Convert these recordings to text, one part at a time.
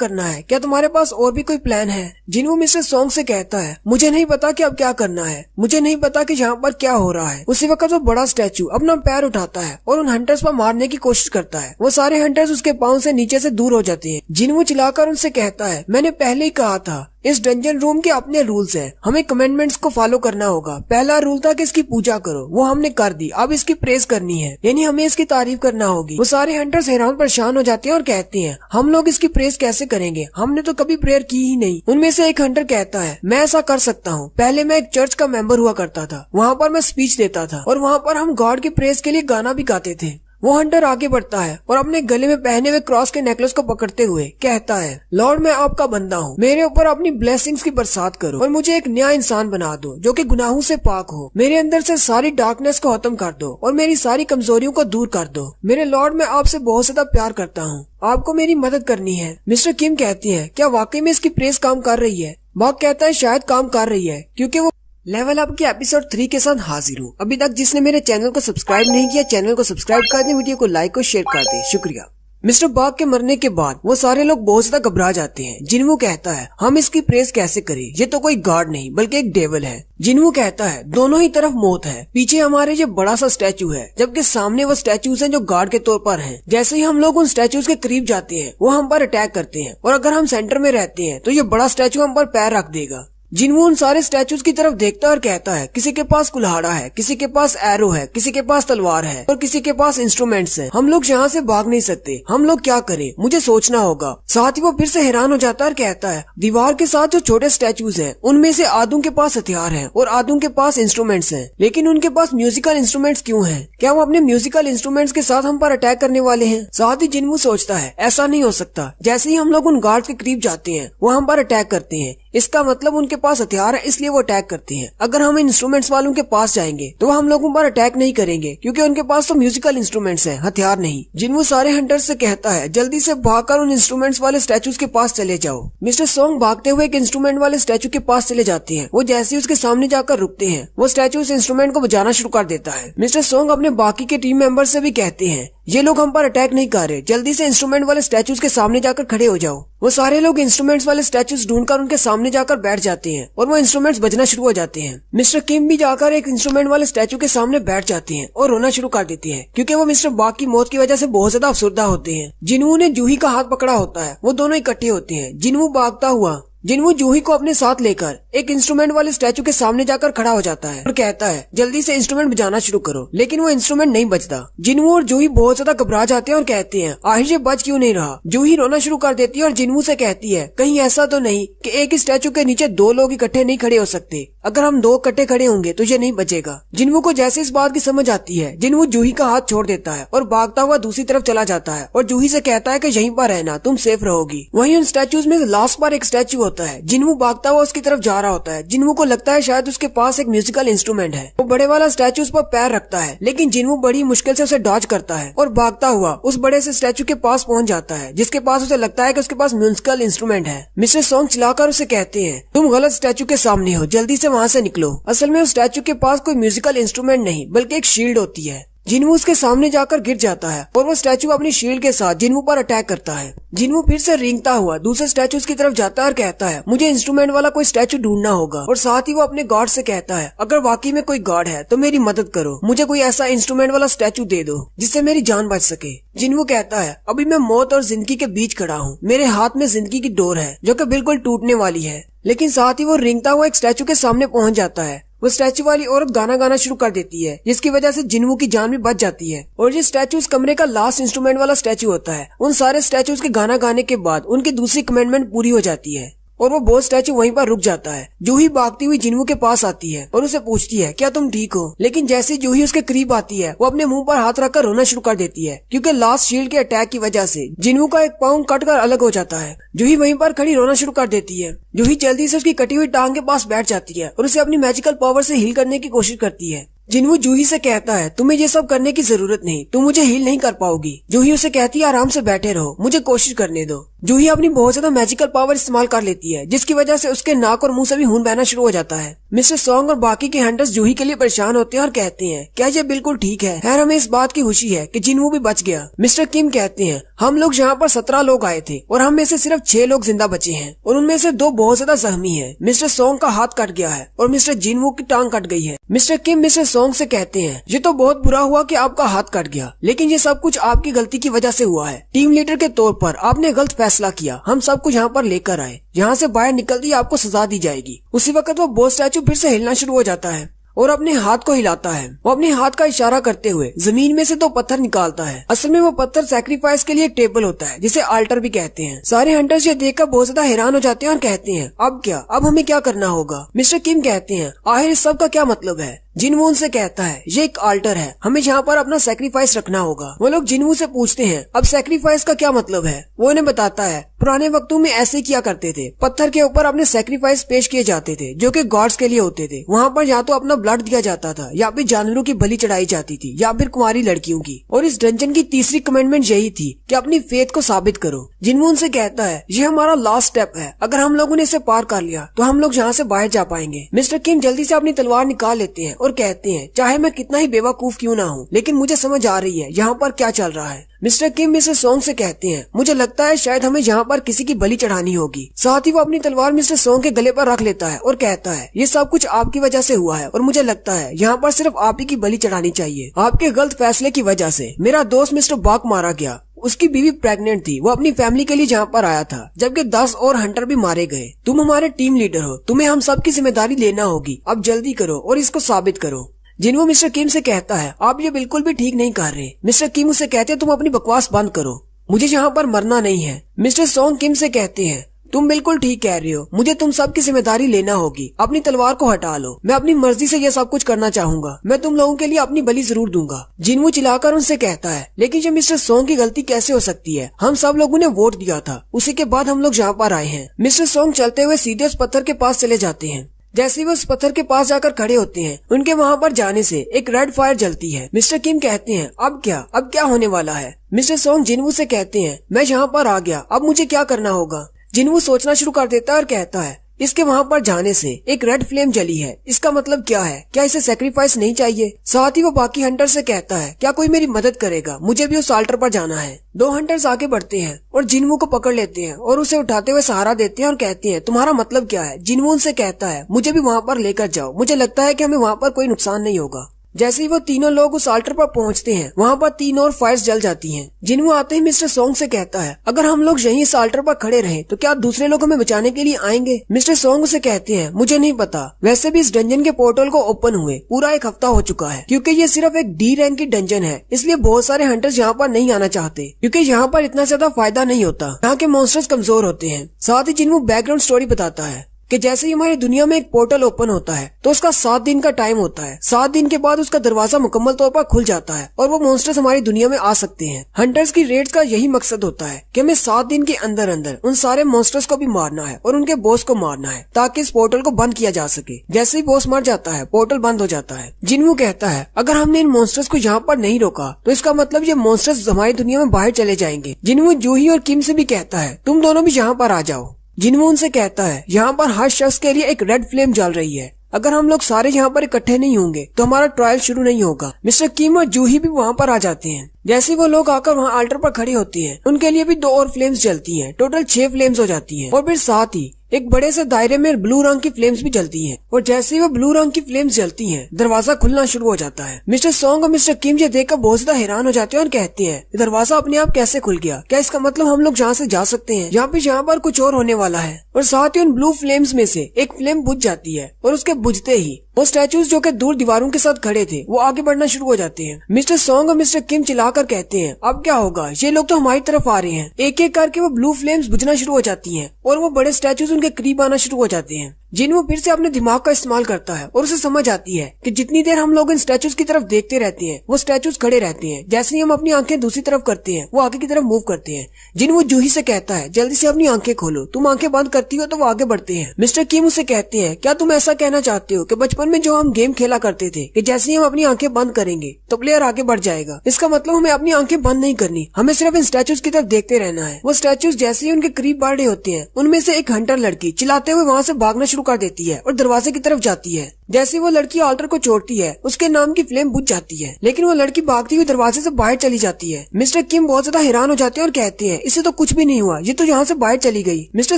करना है, क्या तुम्हारे पास और भी कोई प्लान है? जिनवू मिस्टर सॉन्ग से कहता है मुझे नहीं पता कि अब क्या करना है, मुझे नहीं पता कि यहाँ पर क्या हो रहा है। उसी वक्त वो बड़ा स्टैचू अपना पैर उठाता है और उन हंटर्स पर मारने की कोशिश करता है। वो सारे हंटर्स उसके पाँव से नीचे से दूर हो जाते हैं। जिनवू चिल्लाकर उनसे कहता है मैंने पहले ही कहा था इस डंजन रूम के अपने रूल्स हैं, हमें कमेंडमेंट्स को फॉलो करना होगा। पहला रूल था कि इसकी पूजा करो, वो हमने कर दी, अब इसकी प्रेज करनी है, यानी हमें इसकी तारीफ करना होगी। वो सारे हंटर्स हैरान परेशान हो जाते हैं और कहते हैं हम लोग इसकी प्रेज कैसे करेंगे, हमने तो कभी प्रेयर की ही नहीं। उनमें से एक हंटर कहता है मैं ऐसा कर सकता हूँ, पहले मैं एक चर्च का मेंबर हुआ करता था, वहाँ पर मैं स्पीच देता था और वहाँ पर हम गॉड की प्रेज के लिए गाना भी गाते थे। वो हंटर आगे बढ़ता है और अपने गले में पहने हुए क्रॉस के नेकलेस को पकड़ते हुए कहता है लॉर्ड मैं आपका बंदा हूँ, मेरे ऊपर अपनी ब्लेसिंग्स की बरसात करो और मुझे एक नया इंसान बना दो जो कि गुनाहों से पाक हो। मेरे अंदर से सारी डार्कनेस को खत्म कर दो और मेरी सारी कमजोरियों को दूर कर दो। मेरे लॉर्ड मैं आपसे बहुत ज्यादा प्यार करता हूँ, आपको मेरी मदद करनी है। मिस्टर किम कहती है क्या वाकई में इसकी प्रेस काम कर रही है? बॉक कहता है शायद काम कर रही है क्योंकि वो लेवल अप के एपिसोड 3 के साथ हाजिर हूँ। अभी तक जिसने मेरे चैनल को सब्सक्राइब नहीं किया चैनल को सब्सक्राइब कर दे, वीडियो को लाइक और शेयर कर दे, शुक्रिया। मिस्टर बाग के मरने के बाद वो सारे लोग बहुत ज्यादा घबरा जाते हैं। जिनवू कहता है हम इसकी प्रेस कैसे करें, ये तो कोई गॉड नहीं बल्कि एक डेविल है। जिनवू कहता है दोनों ही तरफ मौत है, पीछे हमारे ये बड़ा सा स्टैचू है जबकि सामने वो स्टैचूज हैं जो गार्ड के तौर पर हैं। जैसे ही हम लोग उन स्टैचूज के करीब जाते हैं वो हम पर अटैक करते हैं और अगर हम सेंटर में रहते हैं तो ये बड़ा स्टैचू हम पर पैर रख देगा। जिनवू उन सारे स्टैचूज की तरफ देखता है और कहता है किसी के पास कुल्हाड़ा है, किसी के पास एरो है, किसी के पास तलवार है और किसी के पास इंस्ट्रूमेंट्स हैं। हम लोग यहाँ से भाग नहीं सकते, हम लोग क्या करें, मुझे सोचना होगा। साथ ही वो फिर से हैरान हो जाता है और कहता है दीवार के साथ जो छोटे स्टैचूज हैं उनमें से आधों के पास हथियार हैं और आधों के पास इंस्ट्रूमेंट्स हैं, लेकिन उनके पास म्यूजिकल इंस्ट्रूमेंट्स क्यों हैं? क्या वो अपने म्यूजिकल इंस्ट्रूमेंट्स के साथ हम पर अटैक करने वाले हैं? साथ ही जिनवू सोचता है ऐसा नहीं हो सकता, जैसे ही हम लोग उन गार्ड्स के करीब जाते हैं वो हम पर अटैक करते हैं, इसका मतलब उनके पास हथियार है इसलिए वो अटैक करते हैं। अगर हम इंस्ट्रूमेंट्स वालों के पास जाएंगे तो वो हम लोगों पर अटैक नहीं करेंगे क्योंकि उनके पास तो म्यूजिकल इंस्ट्रूमेंट्स हैं, हथियार नहीं। जिनवू सारे हंटर्स से कहता है जल्दी से भागकर उन इंस्ट्रूमेंट्स वाले स्टैचूज के पास चले जाओ। मिस्टर सॉन्ग भागते हुए एक इंस्ट्रूमेंट वाले स्टैचू के पास चले जाते हैं। वो जैसे ही उसके सामने जाकर रुकते हैं वो स्टैचू उस इंस्ट्रूमेंट को बजाना शुरू कर देता है। मिस्टर सॉन्ग अपने बाकी के टीम मेंबर से भी कहते हैं ये लोग हम पर अटैक नहीं कर रहे, जल्दी से इंस्ट्रूमेंट वाले स्टैचूज के सामने जाकर खड़े हो जाओ। वो सारे लोग इंस्ट्रूमेंट्स वाले स्टैचूज ढूंढकर उनके सामने जाकर बैठ जाते हैं और वो इंस्ट्रूमेंट्स बजना शुरू हो जाते हैं। मिस्टर किम भी जाकर एक इंस्ट्रूमेंट वाले स्टैचू के सामने बैठ जाते हैं और रोना शुरू कर देते हैं क्योंकि वो मिस्टर बाग की मौत की वजह से बहुत ज्यादा अफसरदा होते हैं। जिनवू ने जूही का हाथ पकड़ा होता है, वो दोनों इकट्ठे होते हैं। जिनवू भागता हुआ जिनवू जूही को अपने साथ लेकर एक इंस्ट्रूमेंट वाले स्टैचू के सामने जाकर खड़ा हो जाता है और कहता है जल्दी से इंस्ट्रूमेंट बजाना शुरू करो, लेकिन वो इंस्ट्रूमेंट नहीं बजता। जिनवू और जूही बहुत ज्यादा घबरा जाते हैं और कहते हैं आखिर ये बज क्यों नहीं रहा। जूही रोना शुरू कर देती है और जिनवू से कहती है कहीं ऐसा तो नहीं कि एक ही स्टैचू के नीचे दो लोग इकट्ठे नहीं खड़े हो सकते, अगर हम दो इकट्ठे खड़े होंगे तो ये नहीं बचेगा। जिनवू को जैसे इस बात की समझ आती है जिनवू जूही का हाथ छोड़ देता है और भागता हुआ दूसरी तरफ चला जाता है और जूही से कहता है कि यहीं पर रहना, तुम सेफ रहोगी। वहीं उन स्टैचूज में लास्ट पर एक स्टैचू होता है। जिनवू भागता हुआ उसकी तरफ जा रहा होता है। जिनवू को लगता है शायद उसके पास एक म्यूजिकल इंस्ट्रूमेंट है। वो बड़े वाला स्टैचू उस पर पैर रखता है, लेकिन जिनवू बड़ी मुश्किल से उसे डॉज करता है और भागता हुआ उस बड़े से स्टैचू के पास पहुंच जाता है जिसके पास उसे लगता है कि उसके पास म्यूजिकल इंस्ट्रूमेंट है। मिस्टर सॉन्ग चिल्लाकर उसे कहते हैं तुम गलत स्टैचू के सामने हो, जल्दी से वहाँ से निकलो। असल में उस स्टैचू के पास कोई म्यूजिकल इंस्ट्रूमेंट नहीं बल्कि एक शील्ड होती है। जिनवू उसके सामने जाकर गिर जाता है और वो स्टैचू अपनी शील्ड के साथ जिनवू पर अटैक करता है। जिनवू फिर से रेंगता हुआ दूसरे स्टैचूज की तरफ जाता है और कहता है मुझे इंस्ट्रूमेंट वाला कोई स्टैचू ढूंढना होगा। और साथ ही वो अपने गॉड से कहता है अगर वाकई में कोई गॉड है तो मेरी मदद करो, मुझे कोई ऐसा इंस्ट्रूमेंट वाला स्टैचू दे दो जिससे मेरी जान बच सके। जिनवू कहता है अभी मैं मौत और जिंदगी के बीच खड़ा हूँ, मेरे हाथ में जिंदगी की डोर है जो कि बिल्कुल टूटने वाली है। लेकिन साथ ही वो रेंगता हुआ एक स्टैचू के सामने पहुंच जाता है। वो स्टैचू वाली औरत गाना गाना शुरू कर देती है जिसकी वजह से जिनवू की जान भी बच जाती है। और ये स्टैचू इस कमरे का लास्ट इंस्ट्रूमेंट वाला स्टैचू होता है। उन सारे स्टैचूज के गाना गाने के बाद उनकी दूसरी कमेंडमेंट पूरी हो जाती है और वो बोस स्टैचू वहीं पर रुक जाता है। जूही भागती हुई जिनवू के पास आती है और उसे पूछती है क्या तुम ठीक हो, लेकिन जैसे जूही उसके करीब आती है वो अपने मुंह पर हाथ रखकर रोना शुरू कर देती है क्योंकि लास्ट शील्ड के अटैक की वजह से जिनवू का एक पाँव कटकर अलग हो जाता है। जूही वहीं पर खड़ी रोना शुरू कर देती है। जूही जल्दी से उसकी कटी हुई टांग के पास बैठ जाती है और उसे अपनी मैजिकल पावर से हील करने की कोशिश करती है। जिनवू जूही से कहता है तुम्हें ये सब करने की जरूरत नहीं, तुम मुझे हील नहीं कर पाओगी। जूही उसे कहती है आराम से बैठे रहो, मुझे कोशिश करने दो। जूही अपनी बहुत ज्यादा मैजिकल पावर इस्तेमाल कर लेती है, जिसकी वजह से उसके नाक और मुंह से भी खून बहना शुरू हो जाता है। मिस्टर सॉन्ग और बाकी के हंटर्स जूही के लिए परेशान होते हैं और कहते हैं क्या ये बिल्कुल ठीक है? खैर हमें इस बात की खुशी है कि जिनवू भी बच गया। मिस्टर किम कहते हैं हम लोग यहाँ पर 17 लोग आए थे और हम में से सिर्फ 6 लोग जिंदा बचे हैं और उनमें से 2 बहुत ज्यादा जख्मी है। मिस्टर सॉन्ग का हाथ कट गया है और मिस्टर जिनवू की टांग कट गई है। मिस्टर किम मिस्टर सॉन्ग से कहते हैं ये तो बहुत बुरा हुआ कि आपका हाथ कट गया, लेकिन ये सब कुछ आपकी गलती की वजह से हुआ है। टीम लीडर के तौर पर आपने गलत फैसला किया, हम सबको यहाँ पर लेकर आए, यहाँ से बाहर निकलते ही आपको सजा दी जाएगी। उसी वक्त वो बॉस स्टैचू फिर से हिलना शुरू हो जाता है और अपने हाथ को हिलाता है। वो अपने हाथ का इशारा करते हुए जमीन में से 2 पत्थर निकालता है। असल में वो पत्थर सैक्रिफाइस के लिए एक टेबल होता है जिसे आल्टर भी कहते हैं। सारे हंटर्स ये देखकर बहुत ज्यादा हैरान हो जाते हैं और कहते हैं अब क्या, अब हमें क्या करना होगा? मिस्टर किम कहते हैं आखिर इस सब का क्या मतलब है? जिनवू उनसे कहता है ये एक आल्टर है, हमें यहाँ पर अपना सैक्रिफाइस रखना होगा। वो लोग जिनवू से पूछते हैं अब सैक्रिफाइस का क्या मतलब है? वो उन्हें बताता है पुराने वक्तों में ऐसे किया करते थे, पत्थर के ऊपर अपने सैक्रिफाइस पेश किए जाते थे जो कि गॉड्स के लिए होते थे। वहाँ पर या तो अपना ब्लड दिया जाता था या फिर जानवरों की बलि चढ़ाई जाती थी या फिर कुंवारी लड़कियों की। और इस डंजन की तीसरी कमेंडमेंट यही थी कि अपनी फेथ को साबित करो। जिनवू उनसे कहता है ये हमारा लास्ट स्टेप है, अगर हम लोगों ने इसे पार कर लिया तो हम लोग यहाँ से बाहर जा पाएंगे। मिस्टर किम जल्दी से अपनी तलवार निकाल लेते हैं और कहते हैं चाहे मैं कितना ही बेवकूफ क्यों ना हूँ, लेकिन मुझे समझ आ रही है यहाँ पर क्या चल रहा है। मिस्टर किम मिस्टर सॉन्ग से कहते हैं मुझे लगता है शायद हमें यहाँ पर किसी की बलि चढ़ानी होगी। साथ ही वो अपनी तलवार मिस्टर सॉन्ग के गले पर रख लेता है और कहता है ये सब कुछ आपकी वजह से हुआ है और मुझे लगता है यहाँ पर सिर्फ आप ही की बलि चढ़ानी चाहिए। आपके गलत फैसले की वजह से मेरा दोस्त मिस्टर बाक मारा गया, उसकी बीवी प्रेग्नेंट थी, वो अपनी फैमिली के लिए जहाँ पर आया था, जबकि 10 और हंटर भी मारे गए। तुम हमारे टीम लीडर हो, तुम्हें हम सब की जिम्मेदारी लेना होगी। अब जल्दी करो और इसको साबित करो। जिनवू मिस्टर किम से कहता है आप ये बिल्कुल भी ठीक नहीं कर रहे। मिस्टर किम उसे कहते हैं तुम अपनी बकवास बंद करो, मुझे यहाँ पर मरना नहीं है। मिस्टर सॉन्ग किम से कहते हैं तुम बिल्कुल ठीक कह रहे हो, मुझे तुम सब की जिम्मेदारी लेना होगी। अपनी तलवार को हटा लो, मैं अपनी मर्जी से ये सब कुछ करना चाहूंगा, मैं तुम लोगों के लिए अपनी बलि जरूर दूंगा। जिनवू चिल्लाकर उनसे कहता है लेकिन ये मिस्टर सॉन्ग की गलती कैसे हो सकती है? हम सब लोगों ने वोट दिया था, उसी के बाद हम लोग यहाँ पर आए हैं। मिस्टर सॉन्ग चलते हुए सीधे उस पत्थर के पास चले जाते हैं। जैसे ही वो उस पत्थर के पास जाकर खड़े होते हैं, उनके वहाँ पर जाने से एक रेड फायर जलती है। मिस्टर किम कहते हैं अब क्या होने वाला है? मिस्टर सॉन्ग जिनवू से कहते हैं मैं यहाँ पर आ गया, अब मुझे क्या करना होगा? जिनवू सोचना शुरू कर देता है और कहता है इसके वहाँ पर जाने से एक रेड फ्लेम जली है, इसका मतलब क्या है? क्या इसे सैक्रिफाइस नहीं चाहिए? साथ ही वो बाकी हंटर से कहता है क्या कोई मेरी मदद करेगा, मुझे भी उस आल्टर पर जाना है। 2 हंटर्स आगे बढ़ते हैं और जिनवू को पकड़ लेते हैं और उसे उठाते हुए सहारा देते हैं और कहते हैं तुम्हारा मतलब क्या है? जिनवू उनसे कहता है मुझे भी वहाँ पर लेकर जाओ, मुझे लगता है कि हमें वहाँ पर कोई नुकसान नहीं होगा। जैसे ही वो तीनों लोग उस आल्टर पर पहुंचते हैं, वहाँ पर 3 और फायर्स जल जाती हैं। जिनवू आते ही मिस्टर सॉन्ग से कहता है अगर हम लोग यहीं इस आल्टर पर खड़े रहे तो क्या दूसरे लोग हमें बचाने के लिए आएंगे? मिस्टर सॉन्ग उसे कहते हैं मुझे नहीं पता, वैसे भी इस डंजन के पोर्टल को ओपन हुए पूरा 1 हफ्ता हो चुका है, क्योंकि ये सिर्फ एक डी रैंक की डंजन है, इसलिए बहुत सारे हंटर्स यहाँ पर नहीं आना चाहते, क्योंकि यहाँ पर इतना ज्यादा फायदा नहीं होता, यहाँ के मॉन्स्टर्स कमजोर होते हैं। साथ ही जिनवू बैकग्राउंड स्टोरी बताता है कि जैसे ही हमारी दुनिया में एक पोर्टल ओपन होता है तो उसका 7 दिन का टाइम होता है। 7 दिन के बाद उसका दरवाजा मुकम्मल तौर पर खुल जाता है और वो मॉन्स्टर्स हमारी दुनिया में आ सकते हैं। हंटर्स की रेड्स का यही मकसद होता है कि हमें 7 दिन के अंदर अंदर उन सारे मॉन्स्टर्स को भी मारना है और उनके बॉस को मारना है, ताकि इस पोर्टल को बंद किया जा सके। जैसे ही बॉस मर जाता है पोर्टल बंद हो जाता है। जिनवू कहता है अगर हमने इन मॉन्स्टर्स को यहाँ पर नहीं रोका तो इसका मतलब ये मॉन्स्टर्स हमारी दुनिया में बाहर चले जाएंगे। जिनवू जूही और किम से भी कहता है तुम दोनों भी यहाँ पर आ जाओ। जिनवू उनसे कहता है यहाँ पर हर शख्स के लिए एक रेड फ्लेम जल रही है, अगर हम लोग सारे यहाँ पर इकट्ठे नहीं होंगे तो हमारा ट्रायल शुरू नहीं होगा। मिस्टर किम और जूही भी वहाँ पर आ जाते हैं। जैसे वो लोग आकर वहाँ आल्टर पर खड़े होते हैं, उनके लिए भी 2 और फ्लेम्स जलती हैं, टोटल 6 फ्लेम्स हो जाती हैं और फिर साथ ही एक बड़े से दायरे में ब्लू रंग की फ्लेम्स भी जलती हैं। और जैसे ही वो ब्लू रंग की फ्लेम्स जलती हैं, दरवाजा खुलना शुरू हो जाता है। मिस्टर सॉन्ग और मिस्टर किम ये देखकर बहुत ज्यादा हैरान हो जाते हैं और कहते हैं दरवाजा अपने आप कैसे खुल गया? क्या इसका मतलब हम लोग यहाँ से जा सकते हैं? यहाँ पर कुछ और होने वाला है। और साथ ही उन ब्लू फ्लेम्स में से एक फ्लेम बुझ जाती है और उसके बुझते ही वो स्टैचूज जो कि दूर दीवारों के साथ खड़े थे वो आगे बढ़ना शुरू हो जाते हैं। मिस्टर सॉन्ग और मिस्टर किम चिल्लाकर कहते हैं अब क्या होगा? ये लोग तो हमारी तरफ आ रहे हैं। एक एक करके वो ब्लू फ्लेम्स बुझना शुरू हो जाती हैं और वो बड़े स्टैचूज उनके करीब आना शुरू हो जाते हैं। जिनवू फिर से अपने दिमाग का इस्तेमाल करता है और उसे समझ आती है कि जितनी देर हम लोग इन स्टैचूज की तरफ देखते रहते हैं वो स्टैचूज खड़े रहते हैं। जैसे ही हम अपनी आंखें दूसरी तरफ करते हैं वो आगे की तरफ मूव करते हैं। जिनवू जूही से कहता है जल्दी से अपनी आंखें खोलो, तुम आंखें बंद करती हो तो वो आगे बढ़ते हैं। मिस्टर किम उसे कहते हैं क्या तुम ऐसा कहना चाहते हो कि बचपन में जो हम गेम खेला करते थे कि जैसे ही हम अपनी आंखें बंद करेंगे तो प्लेयर आगे बढ़ जाएगा। इसका मतलब हमें अपनी आंखें बंद नहीं करनी, हमें सिर्फ इन स्टैचूज की तरफ देखते रहना है। वो स्टैचूज जैसे ही उनके करीब बढ़ रहे होते हैं उनमें से एक हंटर लड़की चिल्लाते हुए वहाँ से भागना शुरू कर देती है और दरवाजे की तरफ जाती है। जैसे वो लड़की ऑल्टर को छोड़ती है उसके नाम की फ्लेम बुझ जाती है, लेकिन वो लड़की भागती हुई दरवाजे से बाहर चली जाती है। मिस्टर किम बहुत ज्यादा हैरान हो जाते हैं और कहते हैं इससे तो कुछ भी नहीं हुआ, ये तो यहाँ से बाहर चली गई। मिस्टर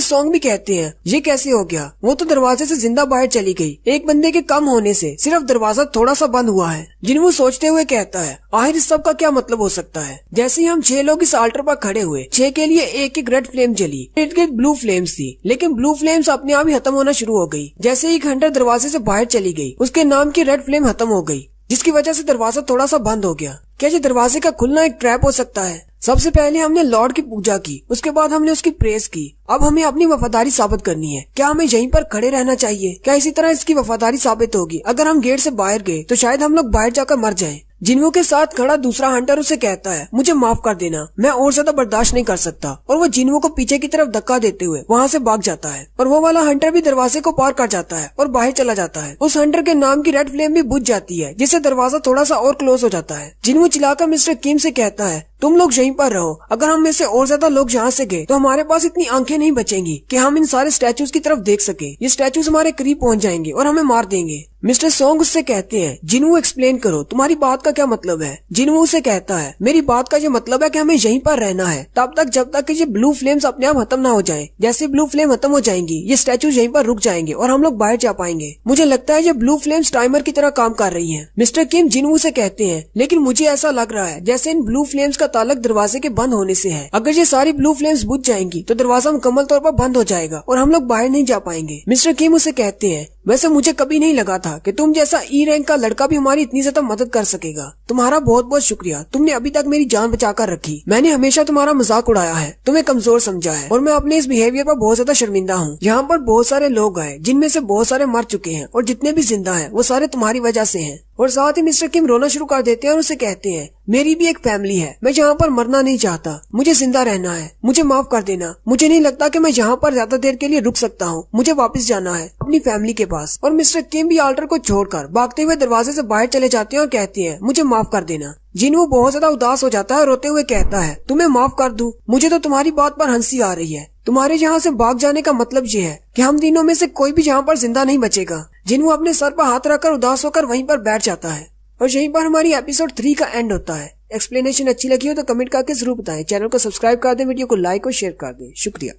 सॉन्ग भी कहते हैं ये कैसे हो गया, वो तो दरवाजे से जिंदा बाहर चली गई, एक बंदे के कम होने से सिर्फ दरवाजा थोड़ा सा बंद हुआ है। जिनवू सोचते हुए कहता है आखिर इस सब का क्या मतलब हो सकता है। जैसे ही हम 6 लोग इस ऑल्टर पर खड़े हुए 6 के लिए एक एक रेड फ्लेम जली, इर्द गिर्द ब्लू फ्लेम्स थी, लेकिन ब्लू फ्लेम्स अपने आप ही खत्म होना शुरू हो गई। जैसे ही एक हंटर दरवाजे से बाहर चली गई उसके नाम की रेड फ्लेम खत्म हो गई, जिसकी वजह से दरवाजा थोड़ा सा बंद हो गया। क्या ये दरवाजे का खुलना एक ट्रैप हो सकता है? सबसे पहले हमने लॉर्ड की पूजा की, उसके बाद हमने उसकी प्रेस की। अब हमें अपनी वफादारी साबित करनी है। क्या हमें यहीं पर खड़े रहना चाहिए? क्या इसी तरह इसकी वफादारी साबित होगी? अगर हम गेट से बाहर गए तो शायद हम लोग बाहर जाकर मर जाएं। जिनवू के साथ खड़ा दूसरा हंटर उसे कहता है मुझे माफ कर देना, मैं और ज्यादा बर्दाश्त नहीं कर सकता, और वो जिनवू को पीछे की तरफ धक्का देते हुए वहाँ से भाग जाता है। और वो वाला हंटर भी दरवाजे को पार कर जाता है और बाहर चला जाता है। उस हंटर के नाम की रेड फ्लेम भी बुझ जाती है, जिससे दरवाजा थोड़ा सा और क्लोज हो जाता है। जिनवू चिल्लाकर मिस्टर किम से कहता है तुम लोग यहीं पर रहो, अगर हम में से और ज्यादा लोग यहाँ से गए तो हमारे पास इतनी आंखें नहीं बचेंगी कि हम इन सारे स्टैचूज की तरफ देख सके। ये स्टैचूज हमारे करीब पहुँच जाएंगे और हमें मार देंगे। मिस्टर सॉन्ग उससे कहते हैं जिनवू एक्सप्लेन करो, तुम्हारी बात का क्या मतलब है? जिनवू उसे कहता है मेरी बात का ये मतलब है कि हमें यहीं पर रहना है तब तक जब तक कि ये ब्लू फ्लेम्स अपने आप खत्म ना हो जाएं। जैसे ब्लू फ्लेम खत्म हो जाएंगी ये स्टैचूज यहीं पर रुक जाएंगे और हम लोग बाहर जा पाएंगे। मुझे लगता है ये ब्लू फ्लेम्स टाइमर की तरह काम कर रही है। मिस्टर किम जिनवू से कहते हैं लेकिन मुझे ऐसा लग रहा है जैसे इन ब्लू फ्लेम्स का ताल्लुक दरवाजे के बंद होने से है। अगर ये सारी ब्लू फ्लेम्स बुझ जाएंगी तो दरवाजा मुकम्मल तौर पर बंद हो जाएगा और हम लोग बाहर नहीं जा पाएंगे। मिस्टर किम उसे कहते हैं वैसे मुझे कभी नहीं लगा था कि तुम जैसा ई रैंक का लड़का भी हमारी इतनी ज्यादा मदद कर सकेगा। तुम्हारा बहुत बहुत शुक्रिया, तुमने अभी तक मेरी जान बचा कर रखी। मैंने हमेशा तुम्हारा मजाक उड़ाया है, तुम्हें कमजोर समझा है और मैं अपने इस बिहेवियर पर बहुत ज्यादा शर्मिंदा हूँ। यहाँ पर बहुत सारे लोग आए जिनमें से बहुत सारे मर चुके हैं और जितने भी जिंदा हैं वो सारे तुम्हारी वजह से हैं। और साथ ही मिस्टर किम रोना शुरू कर देते हैं और उसे कहते हैं मेरी भी एक फैमिली है, मैं यहाँ पर मरना नहीं चाहता, मुझे जिंदा रहना है, मुझे माफ कर देना। मुझे नहीं लगता कि मैं यहाँ पर ज्यादा देर के लिए रुक सकता हूँ, मुझे वापस जाना है अपनी फैमिली के पास। और मिस्टर किम भी ऑल्टर को छोड़कर भागते हुए दरवाजे से बाहर चले जाते हैं और कहते हैं मुझे माफ कर देना। जिनवू बहुत ज्यादा उदास हो जाता है और रोते हुए कहता है तुम्हें माफ कर दूं, मुझे तो तुम्हारी बात पर हंसी आ रही है। तुम्हारे यहाँ से भाग जाने का मतलब ये है कि हम तीनों में से कोई भी यहाँ पर जिंदा नहीं बचेगा। जिनवू अपने सर पर हाथ रखकर उदास होकर वहीं पर बैठ जाता है और यहीं पर हमारी एपिसोड 3 का एंड होता है। एक्सप्लेनेशन अच्छी लगी हो तो कमेंट करके जरूर बताएं, चैनल को सब्सक्राइब कर दें, वीडियो को लाइक और शेयर कर दें। शुक्रिया।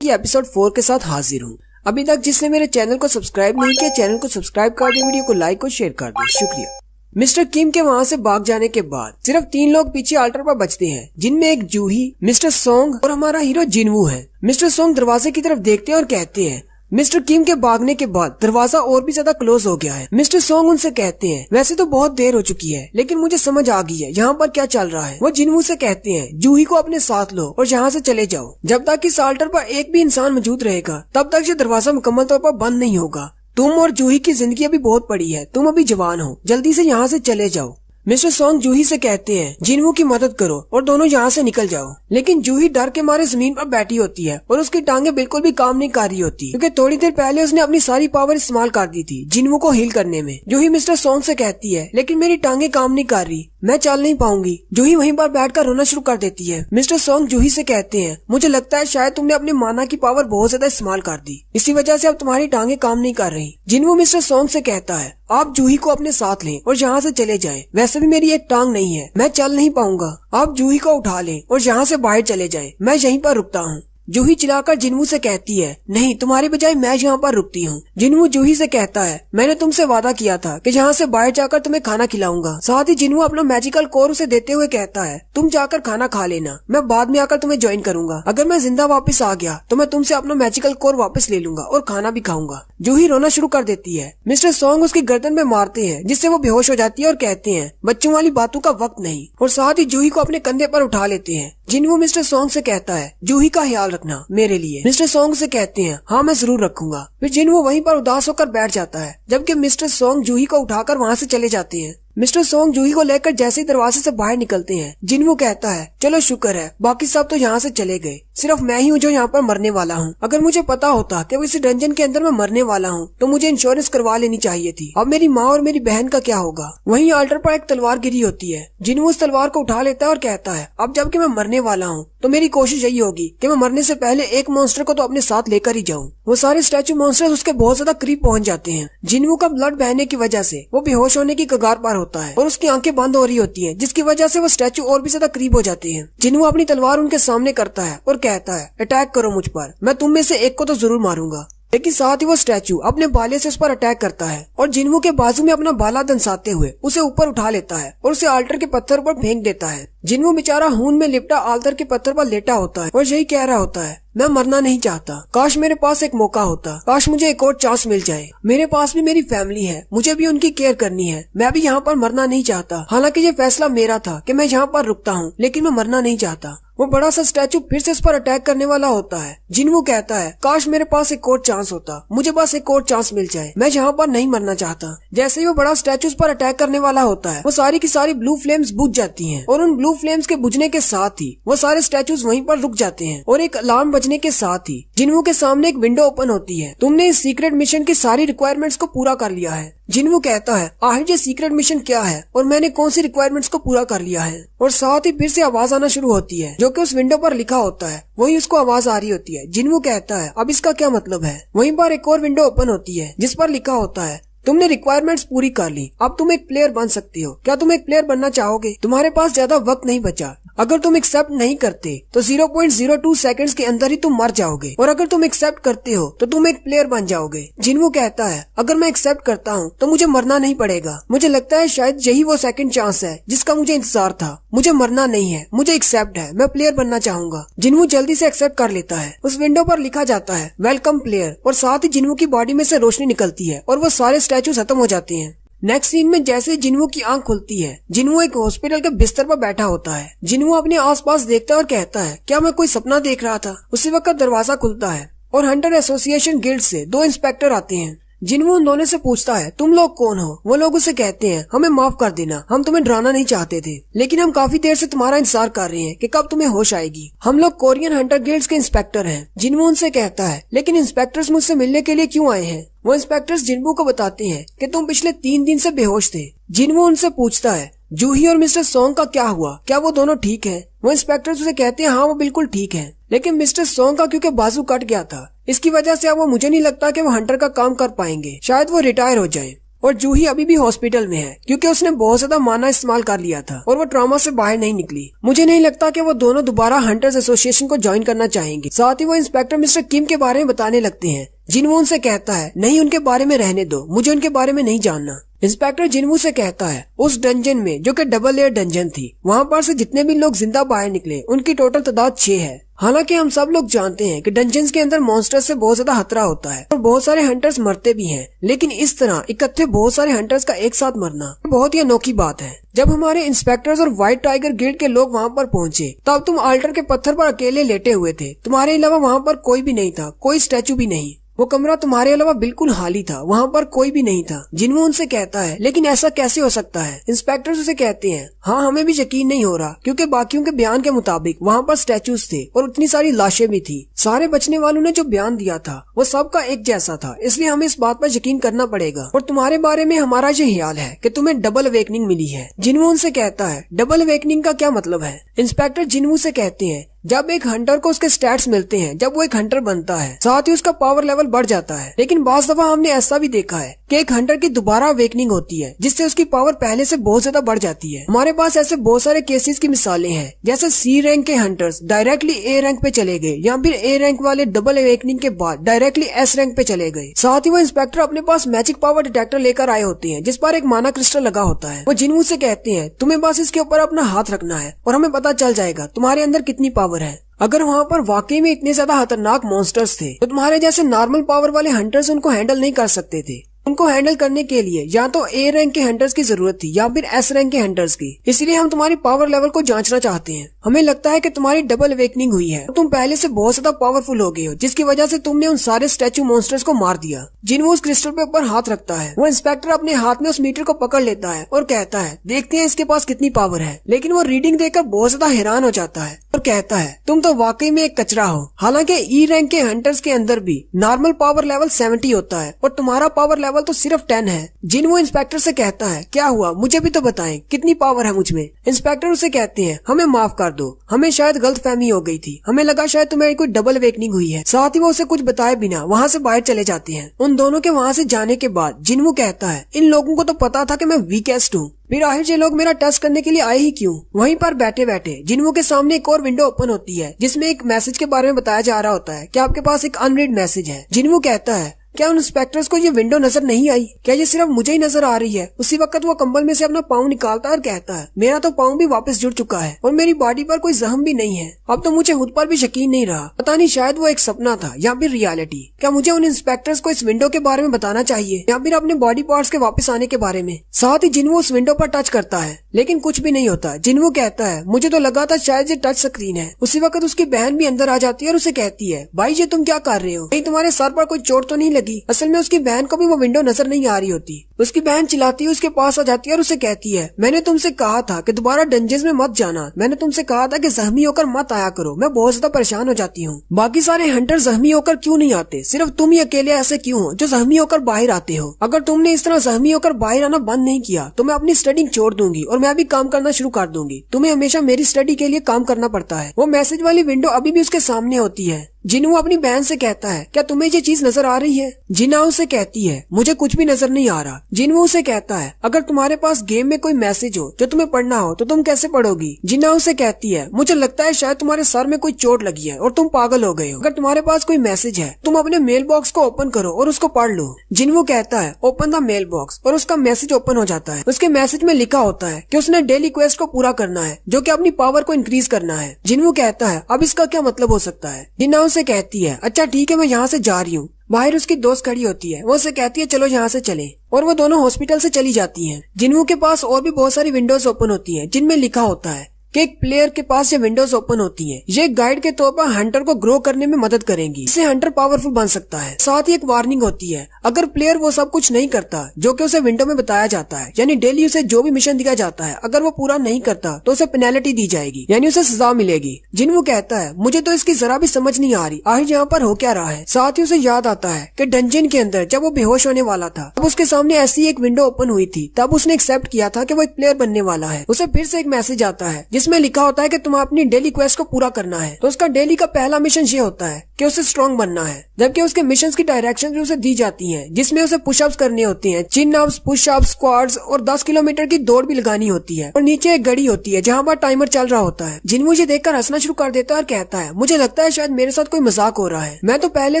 ये एपिसोड 4 के साथ हाजिर हूँ। अभी तक जिसने मेरे चैनल को सब्सक्राइब नहीं किया चैनल को सब्सक्राइब कर दें, वीडियो को लाइक और शेयर कर दें। शुक्रिया। मिस्टर किम के वहाँ से भाग जाने के बाद सिर्फ 3 लोग पीछे ऑल्टर पर बचते हैं, जिनमें एक जूही, मिस्टर सॉन्ग और हमारा हीरो जिनवू है। मिस्टर सॉन्ग दरवाजे की तरफ देखते हैं और कहते हैं मिस्टर किम के भागने के बाद दरवाजा और भी ज्यादा क्लोज हो गया है। मिस्टर सॉन्ग उनसे कहते हैं वैसे तो बहुत देर हो चुकी है लेकिन मुझे समझ आ गई है यहाँ पर क्या चल रहा है। वो जिनवू से कहते हैं जूही को अपने साथ लो और यहाँ से चले जाओ। जब तक इस ऑल्टर पर एक भी इंसान मौजूद रहेगा तब तक ये दरवाजा मुकम्मल तौर पर बंद नहीं होगा। तुम और जूही की जिंदगी अभी बहुत बड़ी है, तुम अभी जवान हो, जल्दी से यहाँ से चले जाओ। मिस्टर सॉन्ग जूही से कहते हैं जिनवू की मदद करो और दोनों यहाँ से निकल जाओ। लेकिन जूही डर के मारे जमीन पर बैठी होती है और उसकी टांगे बिल्कुल भी काम नहीं कर रही होती, क्योंकि थोड़ी देर पहले उसने अपनी सारी पावर इस्तेमाल कर दी थी जिनवू को हील करने में। जूही मिस्टर सॉन्ग से कहती है लेकिन मेरी टांगे काम नहीं कर रही, मैं चल नहीं पाऊंगी। जूही वहीं पर बैठकर रोना शुरू कर देती है। मिस्टर सॉन्ग जूही से कहते हैं मुझे लगता है शायद तुमने अपनी माना की पावर बहुत ज्यादा इस्तेमाल कर दी, इसी वजह से अब तुम्हारी टांगे काम नहीं कर रही। जिनवू मिस्टर सॉन्ग से कहता है आप जूही को अपने साथ लें और यहाँ से चले जाएं। वैसे भी मेरी एक टांग नहीं है, मैं चल नहीं पाऊंगा। आप जूही को उठा लें और यहाँ से बाहर चले जाएं, मैं यहीं पर रुकता हूँ। जूही चिल्लाकर जिनवू से कहती है नहीं, तुम्हारी बजाय मैं यहाँ पर रुकती हूँ। जिनवू जूही से कहता है मैंने तुमसे वादा किया था कि यहाँ से बाहर जाकर तुम्हें खाना खिलाऊंगा। साथ ही जिनवू अपना मैजिकल कोर उसे देते हुए कहता है तुम जाकर खाना खा लेना, मैं बाद में आकर तुम्हें ज्वाइन करूंगा। अगर मैं जिंदा वापस आ गया तो मैं तुमसे अपना मैजिकल कोर वापस ले लूंगा और खाना भी खाऊंगा। जूही रोना शुरू कर देती है। मिस्टर सॉन्ग उसकी गर्दन में मारते हैं जिससे वो बेहोश हो जाती है और कहते हैं बच्चों वाली बातों का वक्त नहीं, और साथ ही जूही को अपने कंधे पर उठा लेते हैं जिनवू मिस्टर सॉन्ग से कहता है जूही का ख्याल रखना मेरे लिए। मिस्टर सॉन्ग से कहते हैं हाँ मैं जरूर रखूंगा। फिर जिनवू वहीं पर उदास होकर बैठ जाता है, जबकि मिस्टर सॉन्ग जूही को उठाकर वहाँ से चले जाते हैं। मिस्टर सॉन्ग जूही को लेकर जैसे ही दरवाजे से बाहर निकलते हैं, जिनवू कहता है चलो शुक्र है बाकी सब तो यहाँ से चले गए, सिर्फ मैं ही हूँ जो यहाँ पर मरने वाला हूँ। अगर मुझे पता होता कि इस डंजन के अंदर मैं मरने वाला हूँ तो मुझे इंश्योरेंस करवा लेनी चाहिए थी। अब मेरी माँ और मेरी बहन का क्या होगा। वहीं अल्टर पर एक तलवार गिरी होती है। जिनवू उस तलवार को उठा लेता है और कहता है अब जबकि मैं मरने वाला हूँ तो मेरी कोशिश यही होगी कि मैं मरने से पहले एक मॉन्स्टर को तो अपने साथ लेकर ही जाऊँ। वो सारे स्टैचू मॉन्स्टर्स उसके बहुत ज्यादा करीब पहुँच जाते हैं। जिनवू का ब्लड बहने की वजह से वो बेहोश होने की कगार पर होता है और उसकी आंखें बंद हो रही होती हैं, जिसकी वजह से वो स्टैचू और भी ज्यादा करीब हो जाते हैं। जिनवू अपनी तलवार उनके सामने करता है और कहता है अटैक करो मुझ पर, मैं तुम में से एक को तो जरूर मारूंगा। लेकिन साथ ही वो स्टैचू अपने बाले से उस पर अटैक करता है और जिनवू के बाजू में अपना बाला दंसाते हुए उसे ऊपर उठा लेता है और उसे आल्टर के पत्थर पर फेंक देता है। जिनवू बेचारा खून में लिपटा आल्टर के पत्थर पर लेटा होता है और यही कह रहा होता है मैं मरना नहीं चाहता, काश मेरे पास एक मौका होता, काश मुझे एक और चांस मिल जाए। मेरे पास भी मेरी फैमिली है, मुझे भी उनकी केयर करनी है, मैं भी यहाँ पर मरना नहीं चाहता। हालांकि ये फैसला मेरा था कि मैं यहाँ पर रुकता हूँ, लेकिन मैं मरना नहीं चाहता। वो बड़ा सा स्टैचू फिर से उस पर अटैक करने वाला होता है। जिनवू कहता है काश मेरे पास एक और चांस होता, मुझे बस एक और चांस मिल जाए, मैं यहाँ पर नहीं मरना चाहता। जैसे ही वो बड़ा स्टैचू उस पर अटैक करने वाला होता है, वो सारी की सारी ब्लू फ्लेम्स बुझ जाती हैं और उन ब्लू फ्लेम्स के बुझने के साथ ही वो सारे स्टैचूज वहीं पर रुक जाते हैं और एक अलार्म बजने के साथ ही जिनवू के सामने एक विंडो ओपन होती है। तुमने इस सीक्रेट मिशन की सारी रिक्वायरमेंट्स को पूरा कर लिया है। जिनवू कहता है आखिर ये सीक्रेट मिशन क्या है और मैंने कौन सी रिक्वायरमेंट्स को पूरा कर लिया है। और साथ ही फिर से आवाज आना शुरू होती है जो कि उस विंडो पर लिखा होता है, वही उसको आवाज आ रही होती है। जिनवू कहता है अब इसका क्या मतलब है। वहीं पर एक और विंडो ओपन होती है जिस पर लिखा होता है तुमने रिक्वायरमेंट्स पूरी कर ली, अब तुम एक प्लेयर बन सकते हो। क्या तुम एक प्लेयर बनना चाहोगे। तुम्हारे पास ज्यादा वक्त नहीं बचा, अगर तुम एक्सेप्ट नहीं करते तो 0.02 सेकंड्स के अंदर ही तुम मर जाओगे, और अगर तुम एक्सेप्ट करते हो तो तुम एक प्लेयर बन जाओगे। जिनवू कहता है अगर मैं एक्सेप्ट करता हूँ तो मुझे मरना नहीं पड़ेगा। मुझे लगता है शायद यही वो सेकंड चांस है जिसका मुझे इंतजार था। मुझे मरना नहीं है, मुझे एक्सेप्ट है, मैं प्लेयर बनना चाहूंगा। जिनवू जल्दी से एक्सेप्ट कर लेता है। उस विंडो पर लिखा जाता है वेलकम प्लेयर, और साथ ही जिनवू की बॉडी में से रोशनी निकलती है और वो सारे स्टैचू खत्म हो जाते हैं। नेक्स्ट सीन में जैसे जिनवू की आंख खुलती है, जिनवू एक हॉस्पिटल के बिस्तर पर बैठा होता है। जिनवू अपने आसपास देखता है और कहता है क्या मैं कोई सपना देख रहा था। उसी वक्त दरवाजा खुलता है और हंटर एसोसिएशन गिल्ड से 2 इंस्पेक्टर आते हैं। जिनवू उन दोनों से पूछता है तुम लोग कौन हो। वो लोग उसे कहते हैं हमें माफ कर देना, हम तुम्हें डराना नहीं चाहते थे, लेकिन हम काफी देर से तुम्हारा इंतजार कर रहे हैं कि कब तुम्हें होश आएगी। हम लोग कोरियन हंटर गिल्ड्स के इंस्पेक्टर हैं। जिनवू उनसे कहता है लेकिन इंस्पेक्टर्स मुझसे मिलने के लिए क्यों आए हैं। वो इंस्पेक्टर्स जिनवू को बताते हैं कि तुम पिछले 3 दिन से बेहोश थे। जिनवू उनसे पूछता है जूही और मिस्टर सॉन्ग का क्या हुआ, क्या वो दोनों ठीक हैं। वो इंस्पेक्टर्स उसे कहते हैं हाँ वो बिल्कुल ठीक है, लेकिन मिस्टर सॉन्ग का क्योंकि बाजू कट गया था, इसकी वजह से अब वो मुझे नहीं लगता कि वो हंटर का काम कर पाएंगे, शायद वो रिटायर हो जाएं। और जूही अभी भी हॉस्पिटल में है क्योंकि उसने बहुत ज्यादा माना इस्तेमाल कर लिया था और वो ट्रॉमा से बाहर नहीं निकली। मुझे नहीं लगता कि वो दोनों दोबारा हंटर्स एसोसिएशन को ज्वाइन करना चाहेंगे। साथ ही वो इंस्पेक्टर मिस्टर किम के बारे में बताने लगते हैं। जिनवू उनसे कहता है नहीं उनके बारे में रहने दो, मुझे उनके बारे में नहीं जानना। इंस्पेक्टर जिनवू से कहता है उस डंजन में जो कि डबल लेयर डंजन थी, वहाँ पर से जितने भी लोग जिंदा बाहर निकले उनकी टोटल तादाद 6 है। हालांकि हम सब लोग जानते हैं कि डंजन्स के अंदर मॉन्स्टर्स से बहुत ज्यादा खतरा होता है और बहुत सारे हंटर्स मरते भी हैं, लेकिन इस तरह इकट्ठे बहुत सारे हंटर्स का एक साथ मरना बहुत ही अनोखी बात है। जब हमारे इंस्पेक्टर्स और व्हाइट टाइगर गिल्ड के लोग वहाँ पर पहुँचे तब तुम आल्टर के पत्थर पर अकेले लेटे हुए थे। तुम्हारे अलावा वहाँ पर कोई भी नहीं था, कोई स्टैचू भी नहीं। वो कमरा तुम्हारे अलावा बिल्कुल खाली था, वहाँ पर कोई भी नहीं था। जिनवू उनसे कहता है लेकिन ऐसा कैसे हो सकता है। इंस्पेक्टर्स उसे कहते हैं हाँ हमें भी यकीन नहीं हो रहा क्योंकि बाकियों के बयान के मुताबिक वहाँ पर स्टैचूज थे और उतनी सारी लाशें भी थी। सारे बचने वालों ने जो बयान दिया था वो सबका एक जैसा था, इसलिए हमें इस बात पर यकीन करना पड़ेगा। और तुम्हारे बारे में हमारा ये ख्याल है कि तुम्हें डबल अवेकनिंग मिली है। जिनवू उनसे कहता है डबल अवेकनिंग का क्या मतलब है। इंस्पेक्टर जिनवू से कहते हैं जब एक हंटर को उसके स्टैट्स मिलते हैं, जब वो एक हंटर बनता है, साथ ही उसका पावर लेवल बढ़ जाता है। लेकिन बाज़ दफा हमने ऐसा भी देखा है कि एक हंटर की दोबारा अवेकनिंग होती है जिससे उसकी पावर पहले से बहुत ज्यादा बढ़ जाती है। हमारे पास ऐसे बहुत सारे केसेस की मिसालें हैं, जैसे सी रैंक के हंटर्स डायरेक्टली ए रैंक पे चले गए या फिर ए रैंक वाले डबल अवेकनिंग के बाद डायरेक्टली एस रैंक पे चले गए। साथ ही वो इंस्पेक्टर अपने पास मैजिक पावर डिटेक्टर लेकर आए होते हैं जिस पर एक माना क्रिस्टल लगा होता है। वो जिनवू से कहते हैं तुम्हें बस इसके ऊपर अपना हाथ रखना है और हमें पता चल जाएगा तुम्हारे अंदर कितनी पावर है। अगर वहाँ पर वाकई में इतने ज्यादा खतरनाक मॉन्स्टर्स थे तो तुम्हारे जैसे नॉर्मल पावर वाले हंटर्स उनको हैंडल नहीं कर सकते थे। उनको हैंडल करने के लिए या तो ए रैंक के हंटर्स की जरूरत थी या फिर एस रैंक के हंटर्स की। इसलिए हम तुम्हारी पावर लेवल को जांचना चाहते हैं। हमें लगता है कि तुम्हारी डबल अवेकनिंग हुई है। तुम पहले से बहुत ज्यादा पावरफुल हो गए हो, जिसकी वजह से तुमने उन सारे स्टैचू मॉन्स्टर्स को मार दिया। जिन वो उस क्रिस्टल पे ऊपर हाथ रखता है, वो इंस्पेक्टर अपने हाथ में उस मीटर को पकड़ लेता है और कहता है देखते हैं इसके पास कितनी पावर है। लेकिन वो रीडिंग देखकर बहुत ज्यादा हैरान हो जाता है और कहता है तुम तो वाकई में एक कचरा हो। हालांकि ई रैंक के हंटर्स के अंदर भी नॉर्मल पावर लेवल 70 होता है और तुम्हारा पावर लेवल तो सिर्फ 10 है। जिन वो इंस्पेक्टर से कहता है क्या हुआ, मुझे भी तो बताएं कितनी पावर है मुझ में। इंस्पेक्टर उसे कहते हैं हमें माफ कर दो, हमें शायद गलतफहमी हो गई थी, हमें लगा शायद तुम्हें कोई डबल अवेकनिंग हुई है। साथ ही वो उसे कुछ बताए बिना वहाँ से बाहर चले जाते हैं। उन दोनों के वहाँ से जाने के बाद जिनवू कहता है इन लोगों को तो पता था कि मैं वीकेस्ट हूँ, फिर आखिर ये लोग मेरा टेस्ट करने के लिए आए ही क्यों। वहीं पर बैठे बैठे जिनवू के सामने एक और विंडो ओपन होती है जिसमें एक मैसेज के बारे में बताया जा रहा होता है कि आपके पास एक अनरीड मैसेज है। जिनवू कहता है क्या उन इंस्पेक्टर्स को ये विंडो नजर नहीं आई, क्या ये सिर्फ मुझे ही नजर आ रही है। उसी वक्त वो कंबल में से अपना पाँव निकालता है और कहता है मेरा तो पाँव भी वापस जुड़ चुका है और मेरी बॉडी पर कोई जख्म भी नहीं है। अब तो मुझे खुद पर भी यकीन नहीं रहा, पता नहीं शायद वो एक सपना था या फिर रियलिटी। क्या मुझे उन इंस्पेक्टर्स को इस विंडो के बारे में बताना चाहिए या फिर अपने बॉडी पार्ट्स के वापस आने के बारे में। साथ ही जिनवू उस विंडो पर टच करता है लेकिन कुछ भी नहीं होता। जिनवू कहता है मुझे तो लगा था शायद ये टच स्क्रीन है। उसी वक्त उसकी बहन भी अंदर आ जाती है और उसे कहती है भाई ये तुम क्या कर रहे हो, कहीं तुम्हारे सर पर कोई चोट तो नहीं लगी। असल में उसकी बहन को भी वो विंडो नजर नहीं आ रही होती। उसकी बहन चिल्लाती है उसके पास आ जाती है और उसे कहती है मैंने तुमसे कहा था कि दोबारा डंजन में मत जाना, मैंने तुमसे कहा था कि जख्मी होकर मत आया करो, मैं बहुत ज्यादा परेशान हो जाती हूँ। बाकी सारे हंटर जख्मी होकर क्यों नहीं आते, सिर्फ तुम ही अकेले ऐसे क्यों हो जो जख्मी होकर बाहर आते हो। अगर तुमने इस तरह जख्मी होकर बाहर आना बंद नहीं किया तो मैं अपनी स्टडी छोड़ दूंगी और मैं भी काम करना शुरू कर दूंगी। तुम्हें हमेशा मेरी स्टडी के लिए काम करना पड़ता है। वो मैसेज वाली विंडो अभी भी उसके सामने होती है। जिनवू अपनी बहन से कहता है क्या तुम्हें ये चीज नजर आ रही है। जिना उसे कहती है मुझे कुछ भी नजर नहीं आ रहा। जिनवू उसे कहता है अगर तुम्हारे पास गेम में कोई मैसेज हो जो तुम्हें पढ़ना हो तो तुम कैसे पढ़ोगी। जिना उसे कहती है मुझे लगता है शायद तुम्हारे सर में कोई चोट लगी है और तुम पागल हो गए हो। अगर तुम्हारे पास कोई मैसेज है तुम अपने मेल बॉक्स को ओपन करो और उसको पढ़ लो। जिनवू कहता है ओपन द मेल बॉक्स और उसका मैसेज ओपन हो जाता है। उसके मैसेज में लिखा होता है कि उसने डेली क्वेस्ट को पूरा करना है जो कि अपनी पावर को इंक्रीज करना है। जिनवू कहता है अब इसका क्या मतलब हो सकता है। जिना उसे कहती है अच्छा ठीक है मैं यहाँ से जा रही हूँ। बाहर उसकी दोस्त खड़ी होती है, वो उसे कहती है चलो यहाँ से चलें और वो दोनों हॉस्पिटल से चली जाती हैं। जिनवू के पास और भी बहुत सारी विंडोज ओपन होती हैं जिनमें लिखा होता है कि एक प्लेयर के पास ये विंडोज ओपन होती हैं। ये गाइड के तौर पर हंटर को ग्रो करने में मदद करेंगी, इससे हंटर पावरफुल बन सकता है। साथ ही एक वार्निंग होती है अगर प्लेयर वो सब कुछ नहीं करता जो कि उसे विंडो में बताया जाता है, यानी डेली उसे जो भी मिशन दिया जाता है अगर वो पूरा नहीं करता तो उसे पेनल्टी दी जाएगी, यानी उसे सजा मिलेगी। जिनवू कहता है मुझे तो इसकी जरा भी समझ नहीं आ रही, आखिर यहाँ पर हो क्या रहा है। साथ ही उसे याद आता है कि डंजन के अंदर जब वो बेहोश होने वाला था तब उसके सामने ऐसी एक विंडो ओपन हुई थी, तब उसने एक्सेप्ट किया था कि वो एक प्लेयर बनने वाला है। उसे फिर से एक मैसेज आता है जिसमें लिखा होता है कि तुम्हें अपनी डेली क्वेस्ट को पूरा करना है। तो उसका डेली का पहला मिशन ये होता है कि उसे स्ट्रॉन्ग बनना है, जबकि उसके मिशंस की डायरेक्शन भी उसे दी जाती हैं जिसमें उसे पुशअप्स करने होते हैं, चिन अप्स, पुशअप्स, स्क्वाड्स और 10 किलोमीटर की दौड़ भी लगानी होती है और नीचे एक घड़ी होती है जहाँ पर टाइमर चल रहा होता है। जिनवू ये देखकर हंसना शुरू कर देता है और कहता है मुझे लगता है शायद मेरे साथ कोई मजाक हो रहा है, मैं तो पहले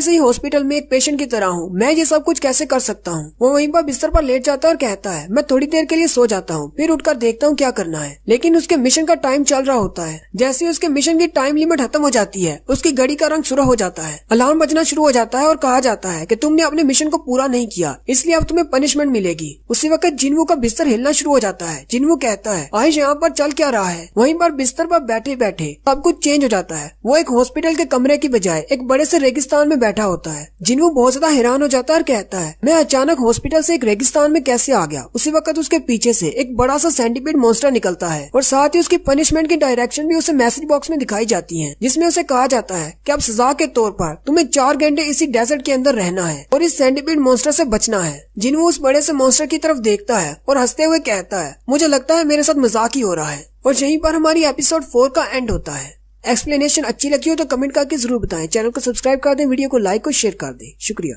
से ही हॉस्पिटल में एक पेशेंट की तरह हूँ, मैं ये सब कुछ कैसे कर सकता हूँ। वो वहीं पर बिस्तर पर लेट जाता है और कहता है मैं थोड़ी देर के लिए सो जाता हूँ, फिर उठकर देखता हूँ क्या करना है। लेकिन उसके मिशन का टाइम चल रहा होता है। जैसे उसके मिशन की टाइम लिमिट खत्म हो जाती है उसकी घड़ी का रंग शुरू हो जाता है, अलार्म बजना शुरू हो जाता है और कहा जाता है कि तुमने अपने मिशन को पूरा नहीं किया इसलिए अब तुम्हें पनिशमेंट मिलेगी। उसी वक्त जिनवू का बिस्तर हिलना शुरू हो जाता है। जिनवू कहता है आज यहाँ पर चल क्या रहा है। वहीं पर बिस्तर पर बैठे बैठे सब कुछ चेंज हो जाता है। वो एक हॉस्पिटल के कमरे की बजाय एक बड़े से रेगिस्तान में बैठा होता है। जिनवू बहुत ज्यादा हैरान हो जाता है और कहता है मैं अचानक हॉस्पिटल से एक रेगिस्तान में कैसे आ गया। उसी वक्त उसके पीछे से एक बड़ा सा सेंटीपीड मॉन्स्टर निकलता है और साथ ही उसकी पनिशमेंट की डायरेक्शन भी उसे मैसेज बॉक्स में दिखाई जाती है जिसमें उसे कहा जाता है कि अब सजा के तौर पर तुम्हें 4 घंटे इसी डेजर्ट के अंदर रहना है और इस सेंटीपीड मॉन्स्टर से बचना है। जिनवू उस बड़े से मॉन्स्टर की तरफ देखता है और हंसते हुए कहता है मुझे लगता है मेरे साथ मजाक ही हो रहा है। और यहीं पर हमारी एपिसोड 4 का एंड होता है। एक्सप्लेनेशन अच्छी लगी हो तो कमेंट करके जरूर बताएं। चैनल को सब्सक्राइब कर दें, वीडियो को लाइक और शेयर कर दें। शुक्रिया।